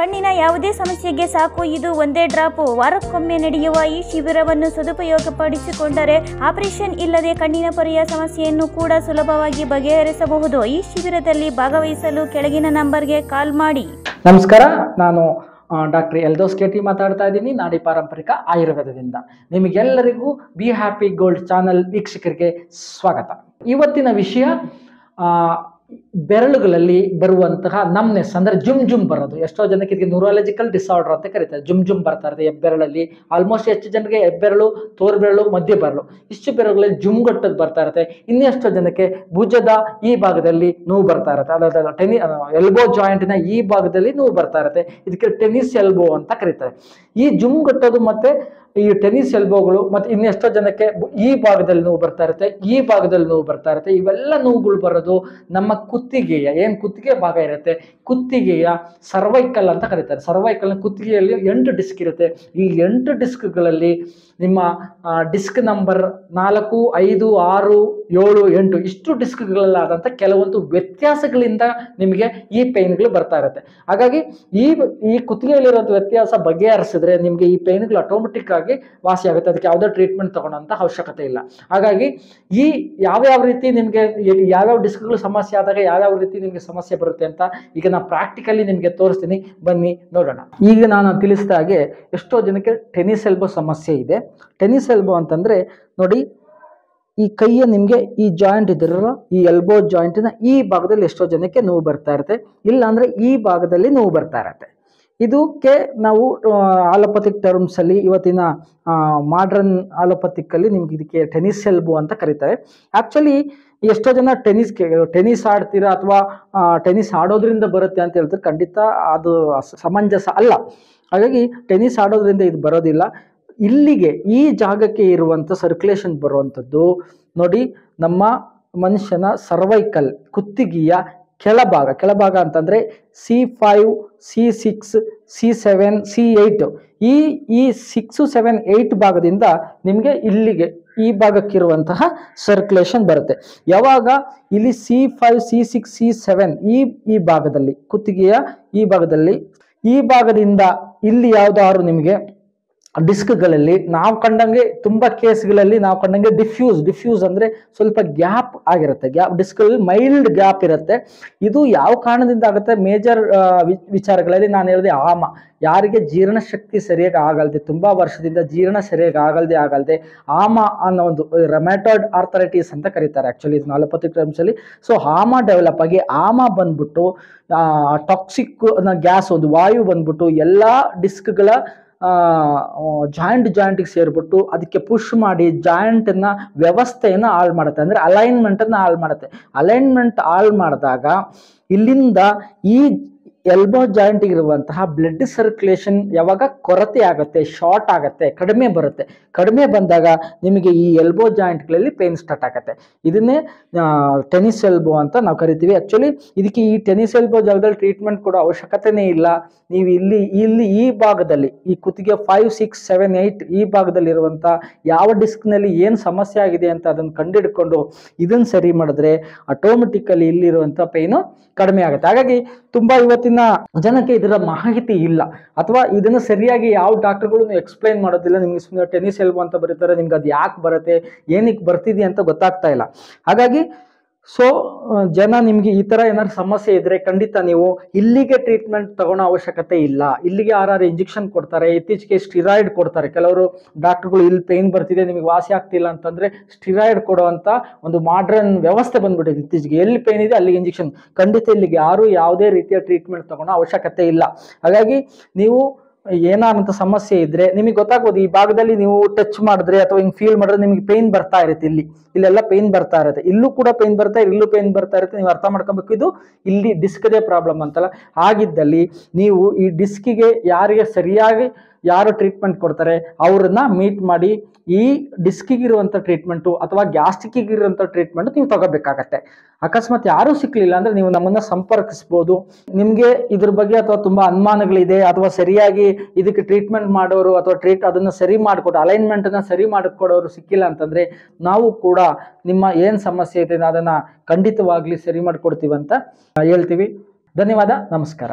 ಕಣ್ಣಿನ ಯಾವುದೇ ಸಮಸ್ಯೆಗೆ ಸಾಕು ಇದು ಒಂದೇ ಡ್ರಾಪ್. ವಾರಕ್ಕೊಮ್ಮೆ ನಡೆಯುವ ಈ ಶಿಬಿರವನ್ನು ಸದುಪಯೋಗಪಡಿಸಿಕೊಂಡರೆ ಆಪರೇಷನ್ ಇಲ್ಲದೆ ಕಣ್ಣಿನ ಪೊರೆಯ ಸಮಸ್ಯೆಯನ್ನು ಕೂಡ ಸುಲಭವಾಗಿ ಬಗೆಹರಿಸಬಹುದು. ಈ ಶಿಬಿರದಲ್ಲಿ ಭಾಗವಹಿಸಲು ಕೆಳಗಿನ ನಂಬರ್ಗೆ ಕಾಲ್ ಮಾಡಿ. ನಮಸ್ಕಾರ, ನಾನು ಡಾಕ್ಟರ್ ಎಲ್ದೋಸ್ ಕೆಟಿ ಮಾತಾಡ್ತಾ ಇದ್ದೀನಿ, ನಾಡಿ ಪಾರಂಪರಿಕ ಆಯುರ್ವೇದದಿಂದ. ನಿಮಗೆಲ್ಲರಿಗೂ ಬಿ ಹ್ಯಾಪಿ ಗೋಲ್ಡ್ ಚಾನಲ್ ವೀಕ್ಷಕರಿಗೆ ಸ್ವಾಗತ. ಇವತ್ತಿನ ವಿಷಯ ಬೆರಳುಗಳಲ್ಲಿ ಬರುವಂತಹ ನಮ್ನೆಸ್ ಅಂದರೆ ಜುಮ್ ಜುಮ್ ಬರೋದು. ಎಷ್ಟೋ ಜನಕ್ಕೆ ಇದಕ್ಕೆ ನ್ಯೂರಾಲಜಿಕಲ್ ಡಿಸಾರ್ಡರ್ ಅಂತ ಕರೀತಾರೆ. ಜುಮ್ ಜುಮ್ ಬರ್ತಾ ಇರುತ್ತೆ ಹೆಬ್ಬೆರಳಲ್ಲಿ. ಆಲ್ಮೋಸ್ಟ್ ಹೆಚ್ಚು ಜನಕ್ಕೆ ಹೆಬ್ಬೆರಳು, ತೋರ್ಬೆರಳು, ಮಧ್ಯ ಬೆರಳು ಇಷ್ಟು ಬೆರಳುಗಳಲ್ಲಿ ಜುಮ್ಗಟ್ಟದ್ದು ಬರ್ತಾ ಇರುತ್ತೆ. ಇನ್ನೆಷ್ಟೋ ಜನಕ್ಕೆ ಭುಜದ ಈ ಭಾಗದಲ್ಲಿ ನೋವು ಬರ್ತಾ ಇರುತ್ತೆ, ಅದಾದ ಎಲ್ಬೋ ಜಾಯಿಂಟಿನ ಈ ಭಾಗದಲ್ಲಿ ನೋವು ಬರ್ತಾ ಇರುತ್ತೆ. ಇದಕ್ಕೆ ಟೆನ್ನಿಸ್ ಎಲ್ಬೋ ಅಂತ ಕರೀತಾರೆ. ಈ ಜುಮ್ಗಟ್ಟೋದು ಮತ್ತೆ ಈ ಟೆನ್ನಿಸ್ ಎಲ್ಬೋಗಳು ಮತ್ತು ಇನ್ನೆಷ್ಟೋ ಜನಕ್ಕೆ ಈ ಭಾಗದಲ್ಲಿ ನೋವು ಬರ್ತಾ ಇರುತ್ತೆ, ಈ ಭಾಗದಲ್ಲಿ ನೋವು ಬರ್ತಾ ಇರುತ್ತೆ. ಇವೆಲ್ಲ ನೋವುಗಳು ಬರೋದು ನಮ್ಮ ಕುತ್ತಿಗೆಯ ಕುತ್ತಿಗೆ ಭಾಗ ಇರುತ್ತೆ, ಕುತ್ತಿಗೆಯ ಸರ್ವೈಕಲ್ ಅಂತ ಕರೀತಾರೆ. ಸರ್ವೈಕಲ್ನ ಕುತ್ತಿಗೆಯಲ್ಲಿ 8 ಡಿಸ್ಕ್ ಇರುತ್ತೆ. ಈ 8 ಡಿಸ್ಕ್ಗಳಲ್ಲಿ ನಿಮ್ಮ ಡಿಸ್ಕ್ ನಂಬರ್ 4, 5, 6, 7, 8 ಇಷ್ಟು ಡಿಸ್ಕ್ಗಳಲ್ಲಾದಂಥ ಕೆಲವೊಂದು ವ್ಯತ್ಯಾಸಗಳಿಂದ ನಿಮಗೆ ಈ ಪೇನ್ಗಳು ಬರ್ತಾ ಇರುತ್ತೆ. ಹಾಗಾಗಿ ಈ ಕುತ್ತಿಗೆಯಲ್ಲಿರೋದು ವ್ಯತ್ಯಾಸ ಬಗೆಹರಿಸಿದ್ರೆ ನಿಮಗೆ ಈ ಪೇನ್ಗಳು ಆಟೋಮೆಟಿಕ್ ಆಗಿ ವಾಸಿ ಆಗುತ್ತೆ. ಅದಕ್ಕೆ ಯಾವುದೋ ಟ್ರೀಟ್ಮೆಂಟ್ ತಗೊಳ್ಳೋಂಥ ಅವಶ್ಯಕತೆ ಇಲ್ಲ. ಹಾಗಾಗಿ ಈ ಯಾವ್ಯಾವ ರೀತಿ ನಿಮಗೆ ಯಾವ್ಯಾವ ಡಿಸ್ಕ್ಗಳು ಸಮಸ್ಯೆ ಆದಾಗ ಯಾವ್ಯಾವ ರೀತಿ ನಿಮಗೆ ಸಮಸ್ಯೆ ಬರುತ್ತೆ ಅಂತ ಈಗ ನಾನು ಪ್ರಾಕ್ಟಿಕಲಿ ನಿಮಗೆ ತೋರಿಸ್ತೀನಿ, ಬನ್ನಿ ನೋಡೋಣ. ಈಗ ನಾನು ತಿಳಿಸಿದ ಹಾಗೆ ಎಷ್ಟೋ ಜನಕ್ಕೆ ಟೆನ್ನಿಸ್ ಎಲ್ಬೋ ಸಮಸ್ಯೆ ಇದೆ. ಟೆನ್ನಿಸ್ ಎಲ್ಬೋ ಅಂತಂದರೆ ನೋಡಿ, ಈ ಕೈಯ ನಿಮಗೆ ಈ ಜಾಯಿಂಟ್ ಇದಿರಲ್ಲ, ಈ ಎಲ್ಬೋ ಜಾಯಿಂಟಿನ ಈ ಭಾಗದಲ್ಲಿ ಎಷ್ಟೋ ಜನಕ್ಕೆ ನೋವು ಬರ್ತಾ ಇರುತ್ತೆ, ಇಲ್ಲ ಅಂದರೆ ಈ ಭಾಗದಲ್ಲಿ ನೋವು ಬರ್ತಾ ಇರುತ್ತೆ. ಇದಕ್ಕೆ ನಾವು ಆಲೋಪತಿಕ್ ಟರ್ಮ್ಸಲ್ಲಿ, ಇವತ್ತಿನ ಮಾಡರ್ನ್ ಆಲೋಪತಿಕ್ಕಲ್ಲಿ ನಿಮ್ಗೆ ಇದಕ್ಕೆ ಟೆನ್ನಿಸ್ ಎಲ್ಬೋ ಅಂತ ಕರೀತಾರೆ. ಆ್ಯಕ್ಚುಲಿ ಎಷ್ಟೋ ಜನ ಟೆನ್ನಿಸ್ ಆಡ್ತೀರಾ ಅಥವಾ ಟೆನ್ನಿಸ್ ಆಡೋದ್ರಿಂದ ಬರುತ್ತೆ ಅಂತ ಹೇಳ್ತಾರೆ. ಖಂಡಿತ ಅದು ಸಮಂಜಸ ಅಲ್ಲ. ಹಾಗಾಗಿ ಟೆನ್ನಿಸ್ ಆಡೋದ್ರಿಂದ ಇದು ಬರೋದಿಲ್ಲ. ಇಲ್ಲಿಗೆ ಈ ಜಾಗಕ್ಕೆ ಇರುವಂಥ ಸರ್ಕ್ಯುಲೇಷನ್ ಬರುವಂಥದ್ದು ನೋಡಿ, ನಮ್ಮ ಮನುಷ್ಯನ ಸರ್ವೈಕಲ್ ಕುತ್ತಿಗೆಯ ಕೆಳಭಾಗ ಅಂತಂದರೆ C5, C6, C7, C8 ಈ 6, 7, 8 ಭಾಗದಿಂದ ನಿಮಗೆ ಇಲ್ಲಿಗೆ ಈ ಭಾಗಕ್ಕಿರುವಂತಹ ಸರ್ಕ್ಯುಲೇಷನ್ ಬರುತ್ತೆ. ಯಾವಾಗ ಇಲ್ಲಿ C5, C6, C7 ಈ ಭಾಗದಲ್ಲಿ ಕುತ್ತಿಗೆಯ ಈ ಭಾಗದಿಂದ ಇಲ್ಲಿ ಯಾವುದಾದ್ರು ನಿಮಗೆ ಡಿಸ್ಕ್ಗಳಲ್ಲಿ ನಾವು ಕಂಡಂಗೆ ತುಂಬ ಕೇಸ್ಗಳಲ್ಲಿ ನಾವು ಕಂಡಂಗೆ ಡಿಫ್ಯೂಸ್ ಅಂದರೆ ಸ್ವಲ್ಪ ಗ್ಯಾಪ್ ಆಗಿರುತ್ತೆ. ಡಿಸ್ಕ್ಗಳಲ್ಲಿ ಮೈಲ್ಡ್ ಗ್ಯಾಪ್ ಇರುತ್ತೆ. ಇದು ಯಾವ ಕಾರಣದಿಂದ ಆಗುತ್ತೆ? ಮೇಜರ್ ವಿಚಾರಗಳಲ್ಲಿ ನಾನು ಹೇಳಿದೆ, ಯಾರಿಗೆ ಜೀರ್ಣಶಕ್ತಿ ಸರಿಯಾಗಿ ಆಗಲ್ದೆ, ತುಂಬ ವರ್ಷದಿಂದ ಜೀರ್ಣ ಸರಿಯಾಗಿ ಆಗಲ್ದೆ ಆಮ ಅನ್ನೋ ಒಂದು ರೆಮ್ಯಾಟಾಯ್ಡ್ ಆರ್ಥರೈಟಿಸ್ ಅಂತ ಕರೀತಾರೆ ಆ್ಯಕ್ಚುಲಿ ಇದನ್ನ ಆಲೋಪತಿಕ್ ಟರ್ಮ್ಸಲ್ಲಿ. ಸೊ ಡೆವಲಪ್ ಆಗಿ ಬಂದ್ಬಿಟ್ಟು ಟಾಕ್ಸಿಕ್ ಗ್ಯಾಸ್, ಒಂದು ವಾಯು ಬಂದ್ಬಿಟ್ಟು ಎಲ್ಲ ಡಿಸ್ಕ್ಗಳ ಜಾಯಿಂಟಿಗೆ ಸೇರಿಬಿಟ್ಟು ಅದಕ್ಕೆ ಪುಷ್ ಮಾಡಿ ಜಾಯಿಂಟನ್ನ ವ್ಯವಸ್ಥೆಯನ್ನು ಹಾಳು ಮಾಡುತ್ತೆ, ಅಂದರೆ ಅಲೈನ್ಮೆಂಟನ್ನು ಹಾಳು ಮಾಡುತ್ತೆ. ಅಲೈನ್ಮೆಂಟ್ ಹಾಳು ಮಾಡಿದಾಗ ಇಲ್ಲಿಂದ ಈ ಎಲ್ಬೋ ಜಾಯಿಂಟಿಗೆ ಇರುವಂತಹ ಬ್ಲಡ್ ಸರ್ಕ್ಯುಲೇಷನ್ ಯಾವಾಗ ಕೊರತೆ ಆಗುತ್ತೆ, ಶಾರ್ಟ್ ಆಗುತ್ತೆ, ಕಡಿಮೆ ಬರುತ್ತೆ. ಕಡಿಮೆ ಬಂದಾಗ ನಿಮಗೆ ಈ ಎಲ್ಬೋ ಜಾಯಿಂಟ್ಗಳಲ್ಲಿ ಪೇನ್ ಸ್ಟಾರ್ಟ್ ಆಗುತ್ತೆ. ಇದನ್ನೇ ಟೆನ್ನಿಸ್ ಎಲ್ಬೋ ಅಂತ ನಾವು ಕರಿತೀವಿ. ಆ್ಯಕ್ಚುಲಿ ಇದಕ್ಕೆ ಈ ಟೆನ್ನಿಸ್ ಎಲ್ಬೋ ಜಾಗದಲ್ಲಿ ಟ್ರೀಟ್ಮೆಂಟ್ ಕೊಡೋ ಅವಶ್ಯಕತೆನೇ ಇಲ್ಲ. ನೀವು ಇಲ್ಲಿ ಈ ಭಾಗದಲ್ಲಿ ಈ ಕುತ್ತಿಗೆ 5, 6, 7, 8 ಈ ಭಾಗದಲ್ಲಿರುವಂಥ ಯಾವ ಡಿಸ್ಕ್ನಲ್ಲಿ ಏನು ಸಮಸ್ಯೆ ಆಗಿದೆ ಅಂತ ಅದನ್ನು ಕಂಡುಹಿಡ್ಕೊಂಡು ಇದನ್ನು ಸರಿ ಮಾಡಿದ್ರೆ ಆಟೋಮೆಟಿಕಲಿ ಇಲ್ಲಿರುವಂಥ ಪೇನು ಕಡಿಮೆ ಆಗುತ್ತೆ. ಹಾಗಾಗಿ ತುಂಬ ಇವತ್ತಿನ ಜನಕ್ಕೆ ಇದರ ಮಾಹಿತಿ ಇಲ್ಲ, ಅಥವಾ ಇದನ್ನು ಸರಿಯಾಗಿ ಯಾವ ಡಾಕ್ಟರ್ಗಳು ಎಕ್ಸ್ಪ್ಲೈನ್ ಮಾಡೋದಿಲ್ಲ. ನಿಮ್ಗೆ ಸುಮ್ಮನೆ ಟೆನ್ನಿಸ್ ಎಲ್ಬೋ ಅಂತ ಬರೀತಾರೆ, ನಿಮ್ಗೆ ಅದು ಯಾಕೆ ಬರುತ್ತೆ, ಏನಕ್ಕೆ ಬರ್ತಿದೆ ಅಂತ ಗೊತ್ತಾಗ್ತಾ ಇಲ್ಲ. ಹಾಗಾಗಿ ಜನ ನಿಮಗೆ ಈ ಥರ ಏನಾದ್ರು ಸಮಸ್ಯೆ ಇದ್ದರೆ ಖಂಡಿತ ನೀವು ಇಲ್ಲಿಗೆ ಟ್ರೀಟ್ಮೆಂಟ್ ತಗೊಳ್ಳೋ ಅವಶ್ಯಕತೆ ಇಲ್ಲ. ಇಲ್ಲಿಗೆ ಆರಾರು ಇಂಜೆಕ್ಷನ್ ಕೊಡ್ತಾರೆ, ಇತ್ತೀಚೆಗೆ ಸ್ಟಿರಾಯ್ಡ್ ಕೊಡ್ತಾರೆ. ಕೆಲವರು ಡಾಕ್ಟರ್ಗಳು ಇಲ್ಲಿ ಪೇನ್ ಬರ್ತಿದೆ ನಿಮಗೆ ವಾಸಿ ಆಗ್ತಿಲ್ಲ ಅಂತಂದರೆ ಸ್ಟಿರಾಯ್ಡ್ ಕೊಡುವಂಥ ಒಂದು ಮಾಡ್ರನ್ ವ್ಯವಸ್ಥೆ ಬಂದ್ಬಿಟ್ಟಿದೆ ಇತ್ತೀಚೆಗೆ. ಎಲ್ಲಿ ಪೇನ್ ಇದೆ ಅಲ್ಲಿಗೆ ಇಂಜೆಕ್ಷನ್. ಖಂಡಿತ ಇಲ್ಲಿಗೆ ಯಾರು ಯಾವುದೇ ರೀತಿಯ ಟ್ರೀಟ್ಮೆಂಟ್ ತಗೊಳ್ಳೋ ಅವಶ್ಯಕತೆ ಇಲ್ಲ. ಹಾಗಾಗಿ ನೀವು ಏನಾದಂಥ ಸಮಸ್ಯೆ ಇದ್ದರೆ ನಿಮಗೆ ಗೊತ್ತಾಗ್ಬೋದು. ಈ ಭಾಗದಲ್ಲಿ ನೀವು ಟಚ್ ಮಾಡಿದ್ರೆ ಅಥವಾ ಹಿಂಗೆ ಫೀಲ್ ಮಾಡಿದ್ರೆ ನಿಮಗೆ ಪೇನ್ ಬರ್ತಾ ಇರುತ್ತೆ, ಇಲ್ಲೆಲ್ಲ ಪೇನ್ ಬರ್ತಾ ಇರುತ್ತೆ, ಇಲ್ಲೂ ಕೂಡ ಪೇನ್ ಬರ್ತಾ ಇಲ್ಲೂ ಪೇನ್ ಬರ್ತಾ ಇರುತ್ತೆ. ನೀವು ಅರ್ಥ ಮಾಡ್ಕೊಬೇಕು, ಇದು ಇಲ್ಲಿ ಡಿಸ್ಕ್ದೇ ಪ್ರಾಬ್ಲಮ್ ಅಂತಲ್ಲ. ಹಾಗಿದ್ದಲ್ಲಿ ನೀವು ಈ ಡಿಸ್ಕಿಗೆ ಯಾರಿಗೆ ಸರಿಯಾಗಿ ಯಾರು ಟ್ರೀಟ್ಮೆಂಟ್ ಕೊಡ್ತಾರೆ ಅವ್ರನ್ನ ಮೀಟ್ ಮಾಡಿ ಈ ಡಿಸ್ಕಿಗಿರುವಂಥ ಟ್ರೀಟ್ಮೆಂಟು ಅಥವಾ ಗ್ಯಾಸ್ಟ್ರಿಕ್ಕಿಗಿರುವಂಥ ಟ್ರೀಟ್ಮೆಂಟ್ ನೀವು ತಗೋಬೇಕಾಗತ್ತೆ. ಅಕಸ್ಮಾತ್ ಯಾರೂ ಸಿಕ್ಕಲಿಲ್ಲ ಅಂದರೆ ನೀವು ನಮ್ಮನ್ನು ಸಂಪರ್ಕಿಸ್ಬೋದು. ನಿಮಗೆ ಇದ್ರ ಬಗ್ಗೆ ಅಥವಾ ತುಂಬ ಅನುಮಾನಗಳಿದೆ ಅಥವಾ ಸರಿಯಾಗಿ ಇದಕ್ಕೆ ಟ್ರೀಟ್ಮೆಂಟ್ ಮಾಡೋರು ಅಥವಾ ಅದನ್ನು ಸರಿ ಮಾಡಿಕೊಟ್ಟು ಅಲೈನ್ಮೆಂಟನ್ನು ಸರಿ ಮಾಡಿಕೊಡೋರು ಸಿಕ್ಕಿಲ್ಲ ಅಂತಂದರೆ ನಾವು ಕೂಡ ನಿಮ್ಮ ಏನು ಸಮಸ್ಯೆ ಇದೆ ಅದನ್ನು ಖಂಡಿತವಾಗ್ಲಿ ಸರಿ ಮಾಡಿಕೊಡ್ತೀವಿ ಅಂತ ಹೇಳ್ತೀವಿ. ಧನ್ಯವಾದ, ನಮಸ್ಕಾರ.